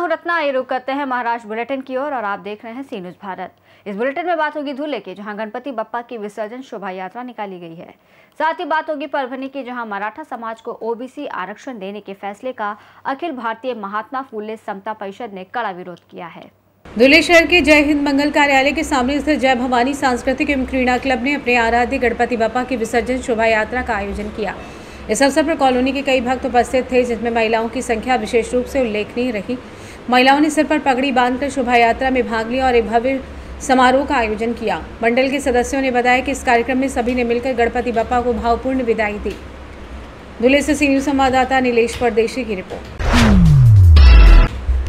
रत्ना आइए रुक करते हैं महाराष्ट्र बुलेटिन की ओर और आप देख रहे हैं सी न्यूज़ भारत। इस बुलेटिन में बात होगी धुले की, जहां गणपति बप्पा की विसर्जन शोभा यात्रा निकाली गई है। साथ ही बात होगी परभणी की, जहां मराठा समाज को ओबीसी आरक्षण देने के फैसले का अखिल भारतीय महात्मा फुले समता परिषद ने कड़ा विरोध किया है। धुले शहर के जय हिंद मंगल कार्यालय के सामने स्थित जय भवानी सांस्कृतिक एवं क्रीड़ा क्लब ने अपने आराध्य गणपति बप्पा की विसर्जन शोभा यात्रा का आयोजन किया। इस अवसर पर कॉलोनी के कई भक्त उपस्थित थे, जिसमें महिलाओं की संख्या विशेष रूप से उल्लेखनीय रही। महिलाओं ने सिर पर पगड़ी बांधकर शोभा यात्रा में भाग लिया और एक भव्य समारोह का आयोजन किया। मंडल के सदस्यों ने बताया कि इस कार्यक्रम में सभी ने मिलकर गणपति बप्पा को भावपूर्ण विदाई दी। धुले से सी न्यूज़ संवाददाता नीलेश परदेशी की रिपोर्ट।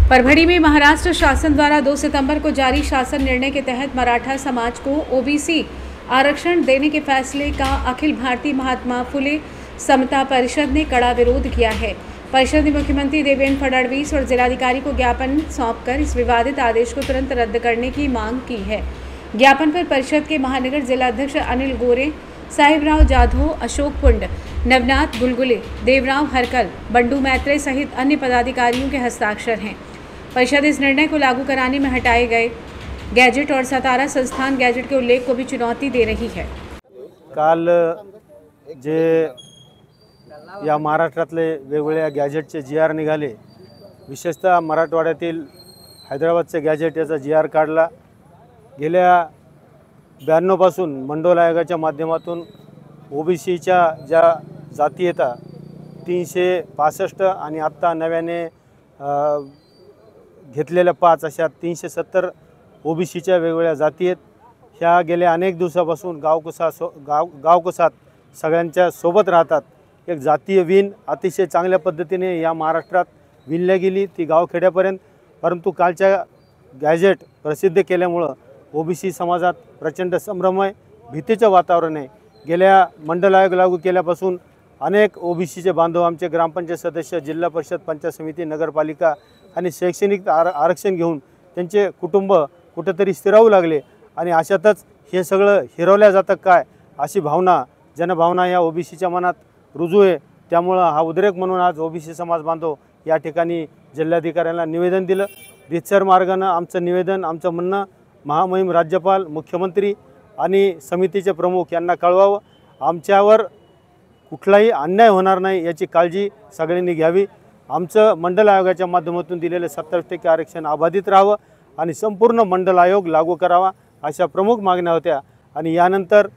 परभणी में महाराष्ट्र शासन द्वारा 2 सितंबर को जारी शासन निर्णय के तहत मराठा समाज को ओबीसी आरक्षण देने के फैसले का अखिल भारतीय महात्मा फुले समता परिषद ने कड़ा विरोध किया है। परिषद ने मुख्यमंत्री देवेंद्र फडणवीस और जिलाधिकारी को ज्ञापन सौंपकर इस विवादित आदेश को तुरंत रद्द करने की मांग की है। ज्ञापन पर परिषद के महानगर जिलाध्यक्ष अनिल गोरे, साहिबराव जाधव, अशोक पुंड, नवनाथ बुलगुले, देवराव हरकल, बंडू मैत्रे सहित अन्य पदाधिकारियों के हस्ताक्षर हैं। परिषद इस निर्णय को लागू कराने में हटाए गए गैजेट और सतारा संस्थान गैजेट के उल्लेख को भी चुनौती दे रही है। काल जे या महाराष्ट्रातले वेगवेगळ्या गॅजेटचे GR निघाले, विशेषतः मराठवाड्यातील हैदराबादचे गॅजेट याचा GR काढला। गेल्या 92 पासून मंडल आयोगाच्या माध्यमातून ओबीसीच्या ज्या जाती येतात 365 आणि आत्ता नव्याने घेतलेल्या 5 अशा 370 ओबीसीच्या वेगवेगळ्या जाती आहेत। ह्या गेल्या अनेक दिवसापासून गावकसात सगळ्यांच्या सोबत राहतात। एक जातीय विण अतिशय चांगल्या पद्धतीने या महाराष्ट्रात विणल्या गेली, ती गावखेड्यापर्यंत। परंतु कालच्या गॅजेट प्रसिद्ध केल्यामुळं ओबीसी समाजात प्रचंड संभ्रम आहे, भीतीचं वातावरण आहे। गेल्या मंडल आयोग लागू केल्यापासून अनेक ओबीसीचे बांधव, आमचे ग्रामपंचायत सदस्य, जिल्हा परिषद, पंचायत समिती, नगरपालिका आणि शैक्षणिक आरक्षण घेऊन त्यांचे कुटुंब कुठेतरी स्थिरावू लागले आणि अशातच हे सगळं हिरवल्या जातं काय अशी भावना, जनभावना या ओबीसीच्या मनात रुजू आहे। त्यामुळे हा उद्रेक म्हणून आज ओबीसी समाज बांधव या ठिकाणी जिल्हाधिकाऱ्यांना निवेदन दिलं। रितसर मार्गानं आमचं निवेदन, आमचं म्हणणं महामहिम राज्यपाल, मुख्यमंत्री आणि समितीचे प्रमुख यांना कळवावं। आमच्यावर कुठलाही अन्याय होणार नाही याची काळजी सगळ्यांनी घ्यावी। आमचं मंडल आयोगाच्या माध्यमातून दिलेलं 27% आरक्षण अबाधित राहावं आणि संपूर्ण मंडल आयोग लागू करावा अशा प्रमुख मागण्या होत्या। आणि यानंतर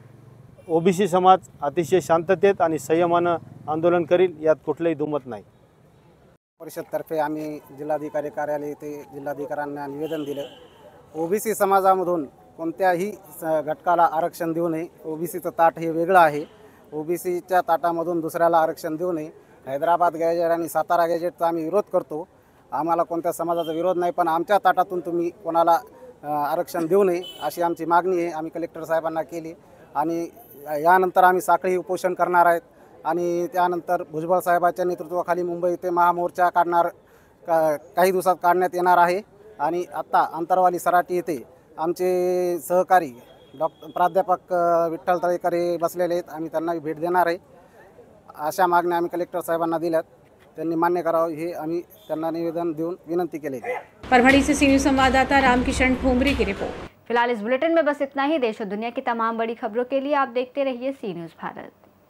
ओबीसी समाज अतिशय शांततेत आणि संयमानं आंदोलन करील, यात कुठलंही दुमत नाही। परिषदतर्फे आम्ही जिल्हाधिकारी कार्यालय येथे जिल्हाधिकाऱ्यांना निवेदन दिलं। ओबीसी समाजामधून कोणत्याही घटकाला आरक्षण देऊ नये। ओबीसीचं ताट हे वेगळं आहे, ओबीसीच्या ताटामधून दुसऱ्याला आरक्षण देऊ नये। हैदराबाद गॅजेट आणि सातारा गॅजेटचा आम्ही विरोध करतो। आम्हाला कोणत्या समाजाचा विरोध नाही, पण आमच्या ताटातून तुम्ही कोणाला आरक्षण देऊ नये अशी आमची मागणी आहे। आम्ही कलेक्टर साहेबांना केली आणि यानंतर आम्ही साखळी उपोषण करणार आहेत आणि त्यानंतर भुजबळ साहेबांच्या नेतृत्वाखाली मुंबई ते महामोर्चा काही दिवसात काढण्यात येणार आहे। आणि आत्ता अंतरवाली सराटी येथे आमचे सहकारी प्राध्यापक विठ्ठल तळेकर हे बसलेले आहेत, आम्ही त्यांना भेट देणार आहे। अशा मागण्या आम्ही कलेक्टर साहेबांना दिल्यात, त्यांनी मान्य करावं हे आम्ही त्यांना निवेदन देऊन विनंती केली आहे। परभणी से सी न्यूज़ संवाददाता रामकिशन ठोमरी की रिपोर्ट। फिलहाल इस बुलेटिन में बस इतना ही। देश और दुनिया की तमाम बड़ी खबरों के लिए आप देखते रहिए सी न्यूज़ भारत।